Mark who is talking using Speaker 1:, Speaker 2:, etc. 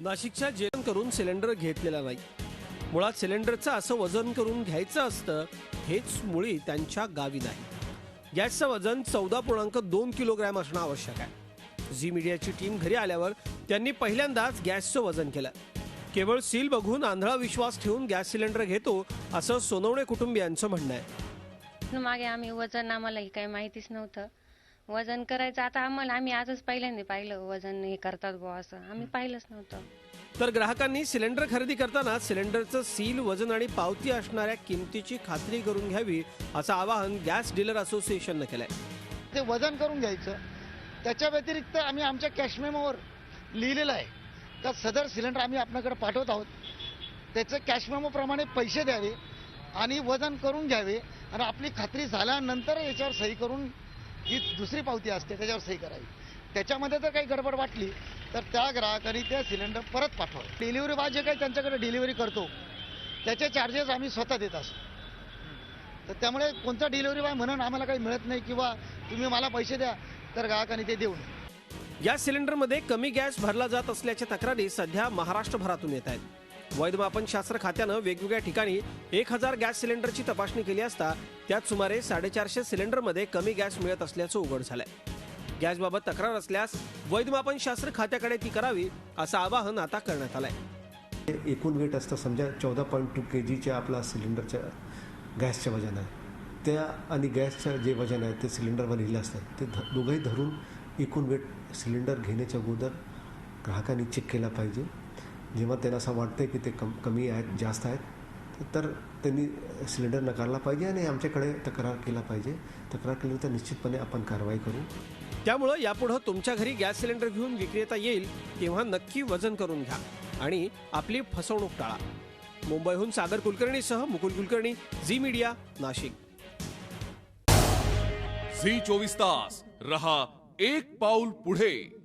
Speaker 1: नाशिकच्या जेवण करून सिलेंडर घेतलेला नाही। मुळात सिलेंडरचं असं वजन करून घ्यायचं असतं हेच मुळी त्यांच्या गावी नाही। गॅसचं वजन 14.2 किलोग्रॅम असणं आवश्यक आहे। झी मीडियाची टीम घरी आल्यावर त्यांनी पहिल्यांदाच गॅसचं वजन केलं। केवळ सील बघून आंधळा विश्वास ठेवून गॅस सिलेंडर घेतो असं सोनवणे कुटुंबियांचं म्हणणं आहे।
Speaker 2: मागे आम्ही वजन आम्हाला काही माहितीच नव्हतं। वजन करायचं आता आम्ही आजच पहिल्यांदा पाहिलं वजन हे करतात बुवा असं आम्ही पाहिलंच नव्हतं।
Speaker 1: तर ग्राहकांनी सिलेंडर खरेदी करताना सिलेंडरचं सील वजन आणि पावती असणाऱ्या किमतीची खात्री करून घ्यावी असं आवाहन गॅस डीलर असोसिएशनने केलंय।
Speaker 3: ते वजन करून घ्यायचं। त्याच्या व्यतिरिक्त आम्ही आमच्या कॅश मेमोवर लिहिलेलं आहे का सदर सिलेंडर आम्ही आपल्याकडे पाठवत आहोत, त्याचं कॅश मेमो प्रमाणे पैसे द्यावे आणि वजन करून घ्यावे आणि आपली खात्री झाल्यानंतर याच्यावर सही करून जी दुसरी पावती असते त्याच्यावर सही करावी। त्याच्यामध्ये जर काही गडबड वाटली तर त्या ग्राहकांनी ते सिलेंडर परत पाठवावे। डिलिव्हरी बॉय जे काही त्यांच्याकडे डिलिव्हरी करतो त्याचे चार्जेस आम्ही स्वतः देत असतो। तर त्यामुळे कोणता डिलिव्हरी बॉय म्हणून आम्हाला काही मिळत नाही किंवा तुम्ही मला पैसे द्या तर ग्राहकांनी ते देऊ नये।
Speaker 1: गॅस सिलेंडरमध्ये कमी गॅस भरला जात असल्याच्या तक्रारी सध्या महाराष्ट्रभरातून येत आहेत। वैधमापनशास्त्र खात्यानं वेगवेगळ्या ठिकाणी 1000 गॅस सिलेंडरची तपासणी केली असता त्यात सुमारे 450 सिलेंडरमध्ये कमी गॅस मिळत असल्याचं उघड झालंय। गॅसबाबत तक्रार असल्यास वैधमापनशास्त्र खात्याकडे ती करावी असं आवाहन आता करण्यात आलंय।
Speaker 4: एकूण वेट असतं समजा 14.2 kgच्या आपला सिलेंडरच्या गॅसचं वजन आहे, त्या आणि गॅसचं जे वजन आहे ते सिलेंडरवर लिहिलं असतं। ते दोघंही धरून एकूण वेट सिलेंडर घेण्याच्या अगोदर ग्राहकांनी चेक केला पाहिजे। जेव्हा त्यांना असं वाटतं की ते कमी आहेत जास्त आहेत तर त्यांनी सिलेंडर नकारला पाहिजे आणि आमच्याकडे तक्रार केला पाहिजे। तक्रार केली तर निश्चितपणे आपण कारवाई करू।
Speaker 1: त्यामुळे यापुढे तुमच्या घरी गॅस सिलेंडर घेऊन विक्रेता येईल तेव्हा नक्की वजन करून घ्या आणि आपली फसवणूक टाळा। मुंबईहून सागर कुलकर्णीसह मुकुल कुलकर्णी, झी मीडिया, नाशिक।
Speaker 5: झी 24 तास रहा एक पाऊल पुढे।